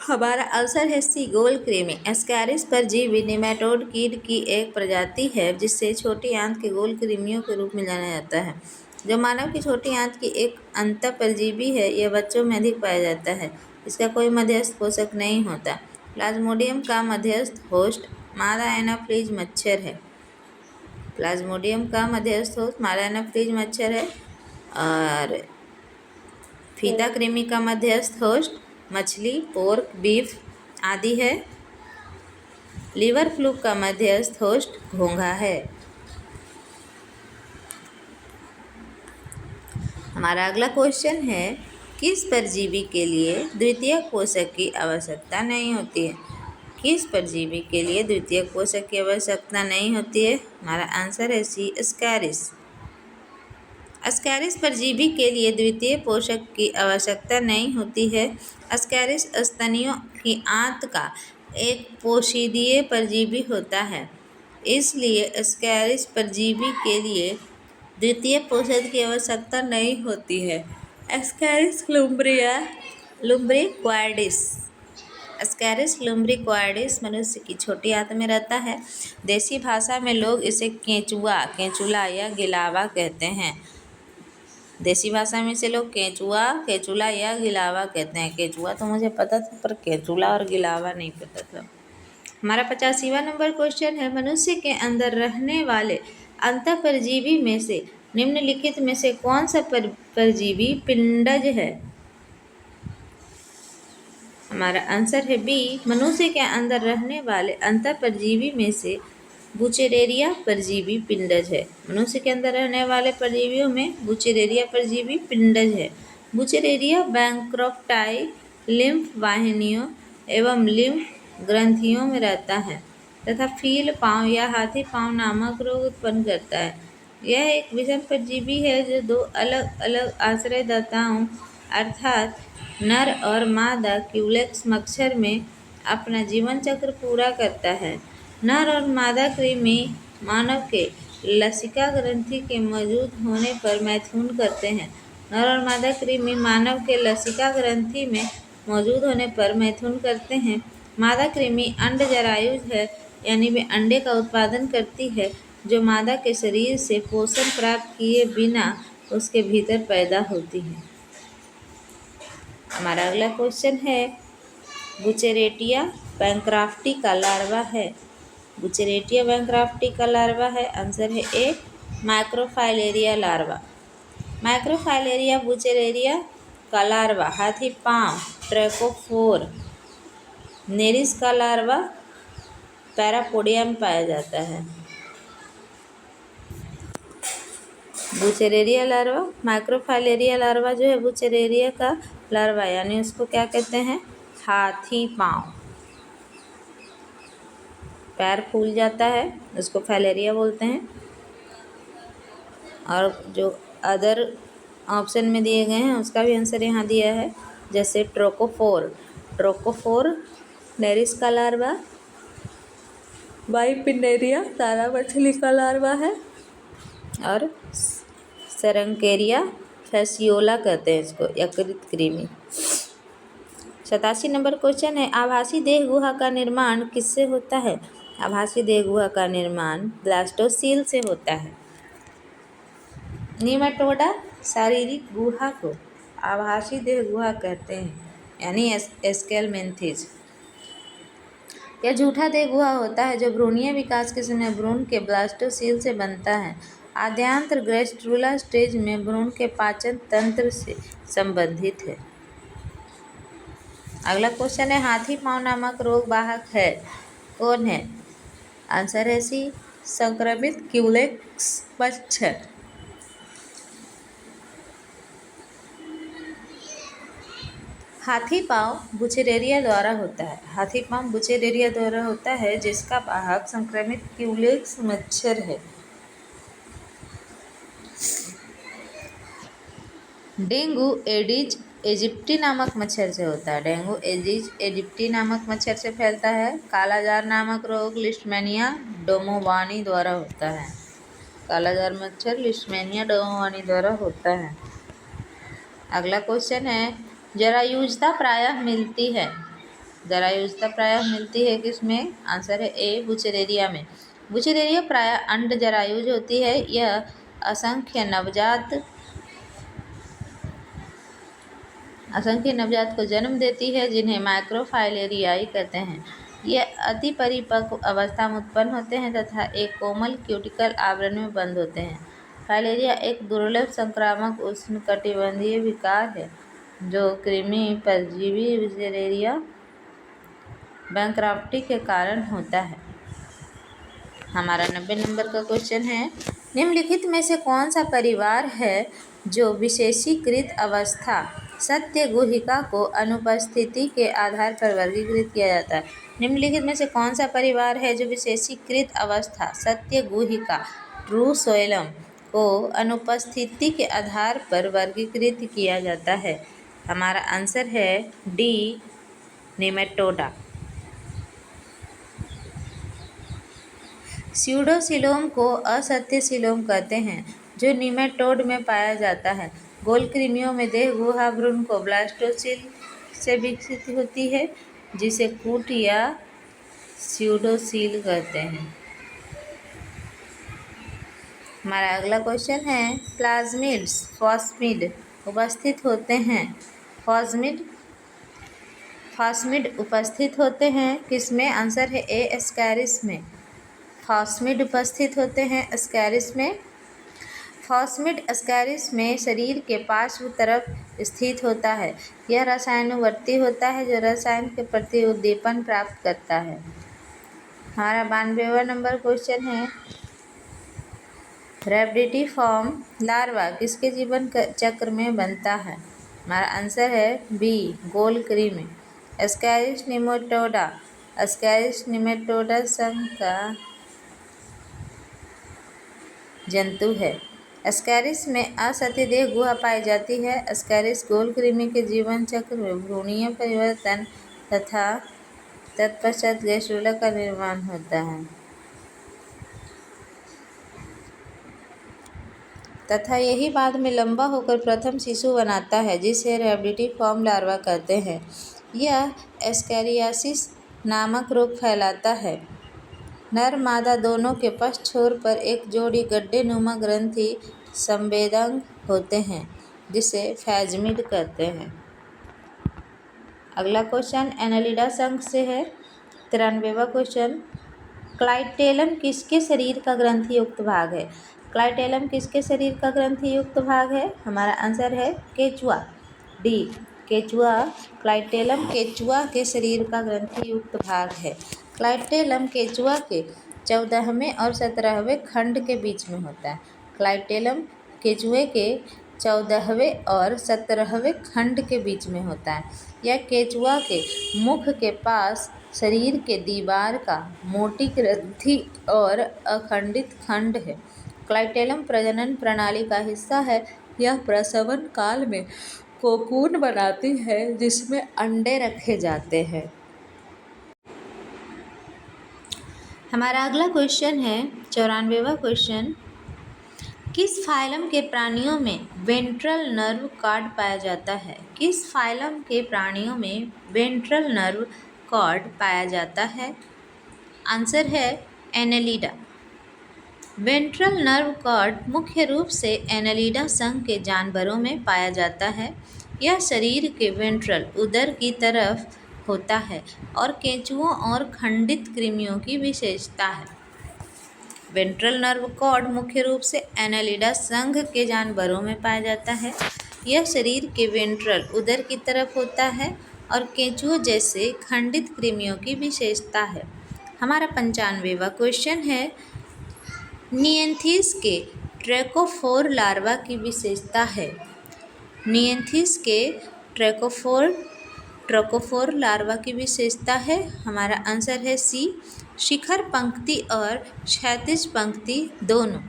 हमारा आंसर है सी, गोल कृमि। एस्कैरिस परजीवी नेमाटोड कीट की एक प्रजाति है जिससे छोटी आंत के गोल कृमियों के रूप में जाना जाता है। जो मानव की छोटी आंत की एक अंतः परजीवी है, यह बच्चों में अधिक पाया जाता है। इसका कोई मध्यस्थ पोषक नहीं होता। प्लाज्मोडियम का मध्यस्थ होस्ट मादा एनाफ्लीज मच्छर है। प्लाज्मोडियम का मध्यस्थ होस्ट मादा एनाफ्लीज मच्छर है। और फीता कृमि का मध्यस्थ होस्ट मछली, पोर्क, बीफ आदि है। लीवर फ्लूक का मध्यस्थ होस्ट घोंघा है। हमारा अगला क्वेश्चन है, किस परजीवी के लिए द्वितीयक पोषक की आवश्यकता नहीं होती है? किस परजीवी के लिए द्वितीयक पोषक की आवश्यकता नहीं होती है? हमारा आंसर है सी, एस्कैरिस। एस्कैरिस परजीवी के लिए द्वितीय पोषक की आवश्यकता नहीं होती है। एस्कैरिस स्तनियों की आंत का एक पोषिदीय परजीवी होता है, इसलिए एस्कैरिस परजीवी के लिए द्वितीय पोषक की आवश्यकता नहीं होती है। एस्कैरिस लुम्ब्रिक्वाइडिस। एस्कैरिस लुम्ब्रिक्वाइडिस मनुष्य की छोटी आंत में रहता है। देसी भाषा में लोग इसे केंचुआ, केंचुला या गिलावा कहते हैं। देसी भाषा में इसे लोग केंचुआ, केंचुला या गिलावा कहते हैं। केंचुआ तो मुझे पता था, पर केंचुला और गिलावा नहीं पता था। हमारा 85वां नंबर क्वेश्चन है, मनुष्य के अंदर रहने वाले अंतःपरजीवी में से निम्नलिखित में से कौन सा परजीवी पिंडज है? हमारा आंसर है बी, मनुष्य के अंदर रहने वाले अंतःपरजीवी में से बुचेरेरिया परजीवी पिंडज है। मनुष्य के अंदर रहने वाले परजीवियों में बुचेरेरिया परजीवी पिंडज है। बुचेरेरिया बैंक्रोफ्टाई लिम्फ वाहिनियों एवं लिम्फ ग्रंथियों में रहता है तथा फील पाँव या हाथी पाँव नामक रोग उत्पन्न करता है। यह एक विषम परजीवी है जो दो अलग अलग आश्रयदाताओं अर्थात नर और मादा क्यूलेक्स मच्छर में अपना जीवन चक्र पूरा करता है। नर और मादा कृमि मानव के लसिका ग्रंथि के मौजूद होने पर मैथुन करते हैं। नर और मादा कृमि मानव के लसिका ग्रंथि में मौजूद होने पर मैथुन करते हैं। मादा कृमि अंड जरायुज है, यानी वे अंडे का उत्पादन करती है जो मादा के शरीर से पोषण प्राप्त किए बिना उसके भीतर पैदा होती है। हमारा अगला क्वेश्चन है, बुचेरेटिया बैंक्राफ्टी का लार्वा है। बुचेरेटिया बैंक्राफ्टी का लार्वा है। आंसर है ए, माइक्रोफाइलेरिया लार्वा। माइक्रोफाइलेरिया बुचेरेरिया का लार्वा हाथी पाँव ट्रैकोफोर नेरिस का लार्वा पैरापोडिया में पाया जाता है। बुचेरेरिया लार्वा, माइक्रोफाइलेरिया लार्वा जो है बुचेरेरिया का लार्वा, यानी उसको क्या कहते हैं? हाथी पाँव। पैर फूल जाता है, उसको फाइलेरिया बोलते हैं। और जो अदर ऑप्शन में दिए गए हैं उसका भी आंसर यहाँ दिया है, जैसे ट्रोकोफोर नेरिस का लार्वा, बाइपिनेरिया तारा मछली का लार्वा है, और सेरंकेरिया फैसियोला कहते हैं इसको, यकृत कृमि। 87 नंबर क्वेश्चन है, आभासी देह गुहा का निर्माण किससे होता है? आभासी देह गुहा का निर्माण ब्लास्टोसील से होता है। निमेटोडा शारीरिक गुहा को आभासी देह गुहा कहते हैं, यानी एस्केलमेंथिस। यह झूठा देह गुहा होता है जो भ्रूणीय विकास के समय भ्रूण के ब्लास्टोसील से बनता है। आद्यांत्र गैस्ट्रुला स्टेज में भ्रूण के पाचन तंत्र से संबंधित है। अगला क्वेश्चन है, हाथी पाँव नामक रोग वाहक है कौन है? आंसर है सी, संक्रमित क्यूलेक्स मच्छर। हाथी पाँव बुचेरेरिया द्वारा होता है। हाथी पाँव बुचेरेरिया द्वारा होता है जिसका वाहक संक्रमित क्यूलेक्स मच्छर है। डेंगू एडिज इजिप्टी नामक मच्छर से होता है। डेंगू एडिज इजिप्टी नामक मच्छर से फैलता है। कालाजार नामक रोग लिस्टमेनिया डोमोवानी द्वारा होता है। कालाजार मच्छर लिस्टमेनिया डोमोवानी द्वारा होता है। अगला क्वेश्चन है, जरायुजता प्रायः मिलती है। जरायुजता प्रायः मिलती है किसमें? आंसर है ए, बुचेरेरिया में। बुचेरेरिया प्रायः अंड जरायुज होती है। यह असंख्य नवजात को जन्म देती है जिन्हें माइक्रोफाइलेरियाई कहते हैं। ये अति परिपक्व अवस्था में उत्पन्न होते हैं तथा एक कोमल क्यूटिकल आवरण में बंद होते हैं। फाइलेरिया एक दुर्लभ संक्रामक उष्णकटिबंधीय विकार है जो कृमि परजीवी बुचेरेरिया बैंक्रप्टी के कारण होता है। हमारा 90 नंबर का क्वेश्चन है, निम्नलिखित में से कौन सा परिवार है जो विशेषीकृत अवस्था सत्य गुहिका को अनुपस्थिति के आधार पर वर्गीकृत किया जाता है? निम्नलिखित में से कौन सा परिवार है जो विशेषीकृत अवस्था सत्य गुहिका ट्रूसोइलम को अनुपस्थिति के आधार पर वर्गीकृत किया जाता है? हमारा आंसर है डी, निमेटोडा। स्यूडोसिलोम को असत्य सिलोम कहते हैं जो निमेटोड में पाया जाता है। गोल कृमियों में देह गुहा भ्रूण को ब्लास्टोसिल से विकसित होती है जिसे कूट या स्यूडोसील कहते हैं। हमारा अगला क्वेश्चन है, प्लाज्मिड्स फॉस्मिड उपस्थित होते हैं। फॉस्मिड उपस्थित होते हैं किसमें? आंसर है ए, एस्कैरिस में। फॉस्मिड उपस्थित होते हैं एस्कैरिस में। फॉस्मिड एस्कैरिस में शरीर के पार्श्व तरफ स्थित होता है। यह रसायनुवर्ती होता है जो रसायन के प्रति उद्दीपन प्राप्त करता है। हमारा 92वां नंबर क्वेश्चन है, रैबिडिफॉर्म लार्वा किसके जीवन चक्र में बनता है? हमारा आंसर है बी, गोल कृमि। एस्कैरिस निमेटोडा एस्कैरिस निमेटोडा संघ का जंतु है। एस्कैरिस में असत्य देह गुहा पाई जाती है। एस्कैरिस गोल कृमि के जीवन चक्र में भ्रूणीय परिवर्तन तथा तत्पश्चात गैस्ट्रुला का निर्माण होता है तथा यही बाद में लंबा होकर प्रथम शिशु बनाता है जिसे रैबिडिफॉर्म लार्वा कहते हैं। यह एस्कैरियासिस नामक रोग फैलाता है। नर मादा दोनों के पश्च छोर पर एक जोड़ी गड्ढे-नुमा ग्रंथि संवेदक होते हैं जिसे फैजमिड कहते हैं। अगला क्वेश्चन एनालिडा संघ से है। 93वां क्वेश्चन, क्लाइटेलम किसके शरीर का ग्रंथि युक्त भाग है? क्लाइटेलम किसके शरीर का ग्रंथि युक्त भाग है? हमारा आंसर है केचुआ, डी, केचुआ। क्लाइटेलम केचुआ के शरीर का ग्रंथि युक्त भाग है। क्लाइटेलम केचुआ के 14वें और 17वें खंड के बीच में होता है। क्लाइटेलम केचुए के 14वें और 17वें खंड के बीच में होता है। यह केचुआ के मुख के पास शरीर के दीवार का मोटी ग्रंथि और अखंडित खंड है। क्लाइटेलम प्रजनन प्रणाली का हिस्सा है। यह प्रसवन काल में कोकून बनाती है जिसमें अंडे रखे जाते हैं। हमारा अगला क्वेश्चन है 94वां क्वेश्चन, किस फाइलम के प्राणियों में वेंट्रल नर्व कॉर्ड पाया जाता है? किस फाइलम के प्राणियों में वेंट्रल नर्व कॉर्ड पाया जाता है? आंसर है एनेलिडा। वेंट्रल नर्व कॉर्ड मुख्य रूप से एनेलिडा संघ के जानवरों में पाया जाता है। यह शरीर के वेंट्रल उदर की तरफ होता है और केंचुओं और खंडित कृमियों की विशेषता है। वेंट्रल नर्व कॉर्ड मुख्य रूप से एनेलिडा संघ के जानवरों में पाया जाता है। यह शरीर के वेंट्रल उदर की तरफ होता है और केंचुओं जैसे खंडित कृमियों की विशेषता है। हमारा 95वां क्वेश्चन है, निएंथीस के ट्रैकोफोर लार्वा की विशेषता है। निएंथीस के ट्रैकोफोर लार्वा की विशेषता है। हमारा आंसर है सी, शिखर पंक्ति और क्षैतिज पंक्ति दोनों।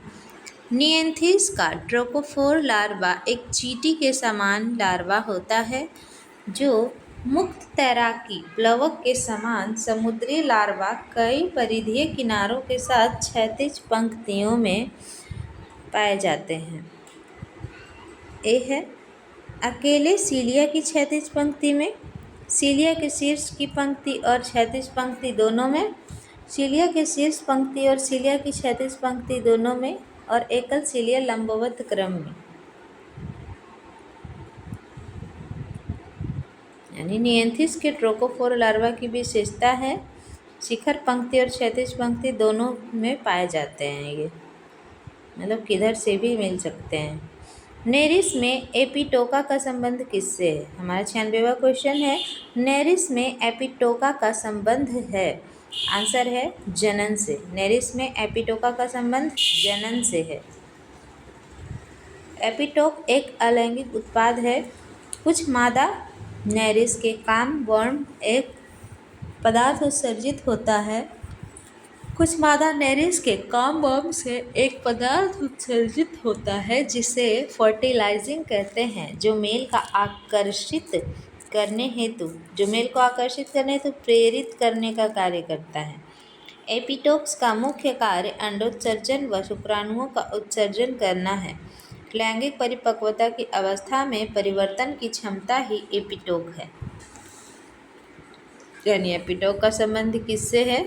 निएंथीस का ट्रैकोफोर लार्वा एक चींटी के समान लार्वा होता है जो मुक्त तैराकी प्लवक के समान समुद्री लार्वा कई परिधीय किनारों के साथ क्षैतिज पंक्तियों में पाए जाते हैं। ए है, अकेले सीलिया की क्षैतिज पंक्ति में सीलिया के शीर्ष की पंक्ति और क्षैतिज पंक्ति दोनों में, सीलिया के शीर्ष पंक्ति और सीलिया की क्षैतिज पंक्ति दोनों में, और एकल सीलिया लंबवत क्रम में। यानी नियंथिस के ट्रोकोफोर लार्वा की विशेषता है शिखर पंक्ति और क्षैतिज पंक्ति दोनों में पाए जाते हैं। ये मतलब किधर से भी मिल सकते हैं। नेरिस में एपिटोका का संबंध किससे है? हमारा 96वां क्वेश्चन है। नेरिस में एपिटोका का संबंध है, आंसर है जनन से। नेरिस में एपिटोका का संबंध जनन से है। एपिटोक एक अलैंगिक उत्पाद है। कुछ मादा नेरिस के काम वर्म एक पदार्थ उत्सर्जित होता है। कुछ मादा नेरिस के काम वर्म से एक पदार्थ उत्सर्जित होता है जिसे फर्टिलाइजिंग कहते हैं, जो मेल को आकर्षित करने हेतु प्रेरित करने का कार्य करता है। एपिटोक्स का मुख्य कार्य अंडोत्सर्जन व शुक्राणुओं का उत्सर्जन करना है। लैंगिक परिपक्वता की अवस्था में परिवर्तन की क्षमता ही एपिटोक है। यानी एपिटोक का संबंध किससे है?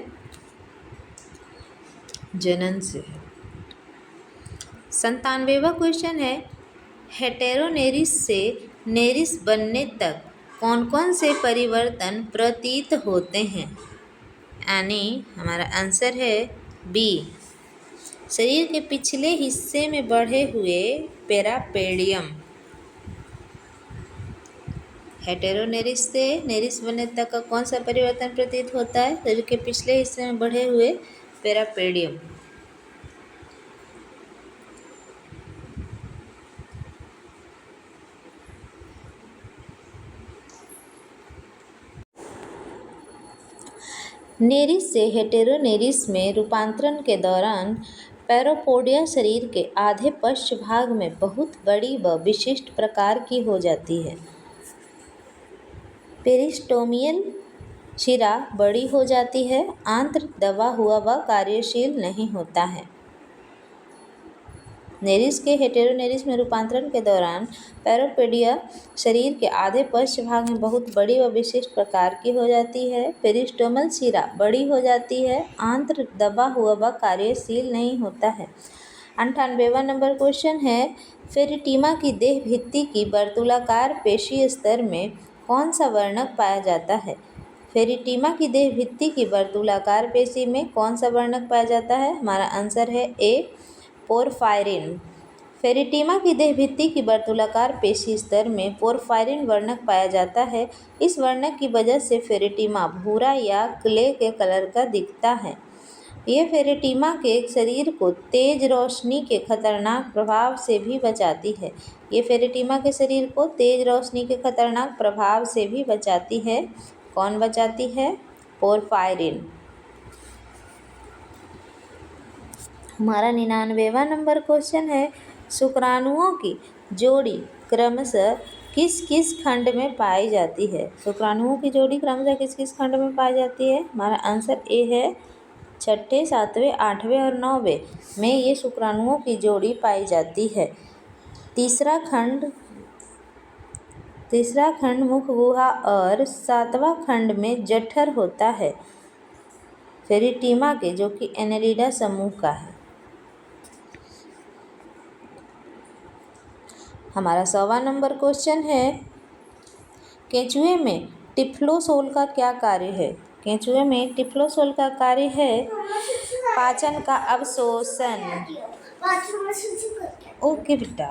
जनन से है। 97वां क्वेश्चन है। हेटेरोनेरिस से नेरिस बनने तक कौन कौन से परिवर्तन प्रतीत होते हैं? यानी हमारा आंसर है बी, शरीर के पिछले हिस्से में बढ़े हुए पेरापेडियम। हेटेरोनेरिस से नेरिस बनने तक का कौन सा परिवर्तन प्रतीत होता है? शरीर के पिछले हिस्से में बढ़े हुए पेरापेडियम। नेरिस से हेटेरोनेरिस में रूपांतरण के दौरान पैरोपोडिया शरीर के आधे पश्च भाग में बहुत बड़ी व विशिष्ट प्रकार की हो जाती है। पेरिस्टोमियल शिरा बड़ी हो जाती है। आंत्र दबा हुआ व कार्यशील नहीं होता है। नेरिस के हेटेरोनेरिस में रूपांतरण के दौरान पैरोपोडिया शरीर के आधे पश्च भाग में बहुत बड़ी व विशिष्ट प्रकार की हो जाती है। पेरिस्टोमल शिरा बड़ी हो जाती है। आंत्र दबा हुआ व कार्यशील नहीं होता है। 98वां नंबर क्वेश्चन है। फेरिटीमा की देह भित्ति की वर्तुलाकार पेशीय स्तर में कौन सा वर्णक पाया जाता है? फेरिटीमा की देह भित्ति की वर्तुलाकार पेशी में कौन सा वर्णक पाया जाता है? हमारा आंसर है ए, पोरफायरिन। फेरिटीमा की देह भित्ति की वर्तुलाकार पेशी स्तर में पोरफायरिन वर्णक पाया जाता है। इस वर्णक की वजह से फेरिटीमा भूरा या क्ले के कलर का दिखता है। यह फेरिटीमा के शरीर को तेज रोशनी के खतरनाक प्रभाव से भी बचाती है। ये फेरिटीमा के शरीर को तेज रोशनी के खतरनाक प्रभाव से भी बचाती है। कौन बचाती है? पोरफायरिन। हमारा 99वां नंबर क्वेश्चन है। शुक्राणुओं की जोड़ी क्रमशः किस किस खंड में पाई जाती है? शुक्राणुओं की जोड़ी क्रमशः किस किस खंड में पाई जाती है? हमारा आंसर ए है, छठे, सातवें, आठवें और नौवें में ये शुक्राणुओं की जोड़ी पाई जाती है। तीसरा खंड मुख गुहा और सातवां खंड में जठर होता है फेरिटीमा के, जो कि एनेलिडा समूह का है। हमारा 100वां नंबर क्वेश्चन है। केंचुए में टिफ्लोसोल का क्या कार्य है? केंचुए में टिफ्लोसोल का कार्य है पाचन का अवशोषण। ओके बेटा।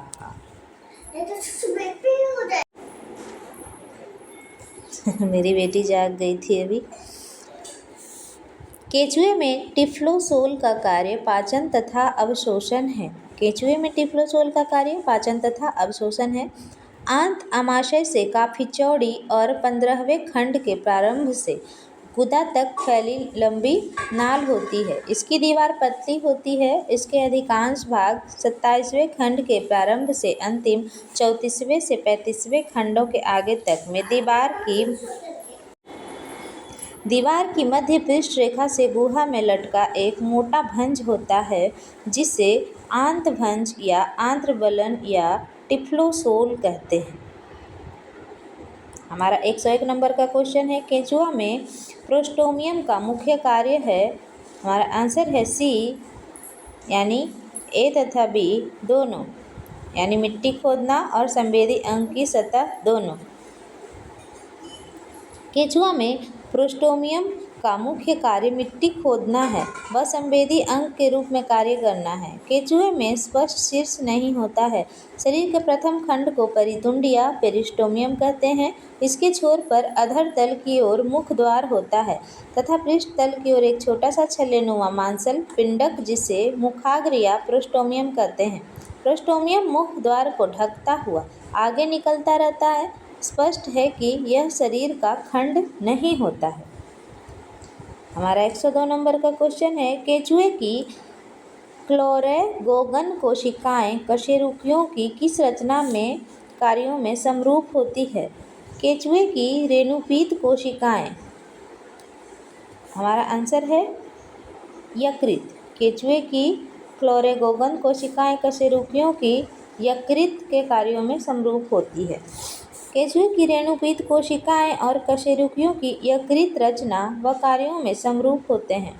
मेरी बेटी जाग गई थी अभी। केंचुए में टिफ्लोसोल का कार्य पाचन तथा अवशोषण है। केंचुए में टिफ्लोसोल का कार्य पाचन तथा अवशोषण है। आंत आमाशय से काफ़ी चौड़ी और 15वें खंड के प्रारंभ से गुदा तक फैली लंबी नाल होती है। इसकी दीवार पतली होती है। इसके अधिकांश भाग 27वें खंड के प्रारंभ से अंतिम 34वें से 35वें खंडों के आगे तक में दीवार की मध्य पृष्ठ रेखा से गुहा में लटका एक मोटा भंज होता है, जिसे आंतभंज या आंत्रबलन या टिफ्लोसोल कहते हैं। हमारा 101 नंबर का क्वेश्चन है, केंचुआ में प्रोस्टोमियम का मुख्य कार्य है। हमारा आंसर है सी, यानी ए तथा बी दोनों, यानी मिट्टी खोदना और संवेदी अंग की सतह दोनों। केंचुआ में प्रोस्टोमियम का मुख्य कार्य मिट्टी खोदना है व संवेदी अंग के रूप में कार्य करना है। केंचुए में स्पष्ट शीर्ष नहीं होता है। शरीर के प्रथम खंड को परितुंड या पेरिस्टोमियम कहते हैं। इसके छोर पर अधर तल की ओर मुख द्वार होता है तथा पृष्ठ तल की ओर एक छोटा सा छल्लेनुमा मांसल पिंडक जिसे मुखाग्र या प्रोस्टोमियम कहते हैं। प्रोस्टोमियम मुख द्वार को ढकता हुआ आगे निकलता रहता है। स्पष्ट है कि यह शरीर का खंड नहीं होता है। हमारा 102 नंबर का क्वेश्चन है, केंचुए की क्लोरेगोगन कोशिकाएं कशेरुकियों की किस रचना में कार्यों में समरूप होती है? केंचुए की रेणुपीत कोशिकाएं। हमारा आंसर है यकृत। केंचुए की क्लोरेगोगन कोशिकाएं कशेरुकियों की यकृत के कार्यों में समरूप होती है। केंचुए की रेणुपीत कोशिकाएं और कशेरुकियों की यकृत रचना व कार्यों में समरूप होते हैं।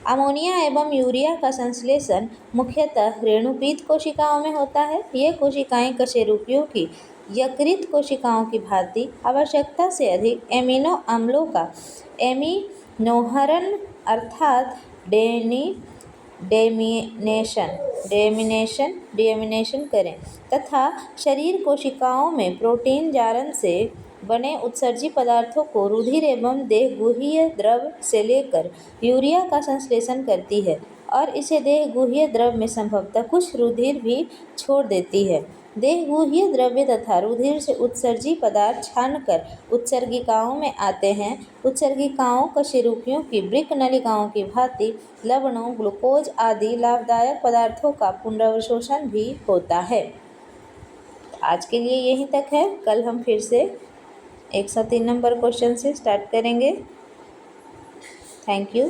अमोनिया एवं यूरिया का संश्लेषण मुख्यतः रेणुपीत कोशिकाओं में होता है। ये कोशिकाएं कशेरुकियों की यकृत कोशिकाओं की भांति आवश्यकता से अधिक एमिनो अम्लों का एमिनोहरण अर्थात डेमिनेशन करें तथा शरीर कोशिकाओं में प्रोटीन जारण से बने उत्सर्जी पदार्थों को रुधिर एवं देहगुह्य द्रव से लेकर यूरिया का संश्लेषण करती है और इसे देहगुह्य द्रव में संभवतः कुछ रुधिर भी छोड़ देती है। देहगुह्य द्रव्य तथा रुधिर से उत्सर्जी पदार्थ छानकर उत्सर्गिकाओं में आते हैं। उत्सर्गिकाओं कशेरुकियों की वृक्क नलिकाओं की भांति लवणों, ग्लूकोज आदि लाभदायक पदार्थों का पुनर्वशोषण भी होता है। आज के लिए यहीं तक है। कल हम फिर से 103 नंबर क्वेश्चन से स्टार्ट करेंगे। Thank you.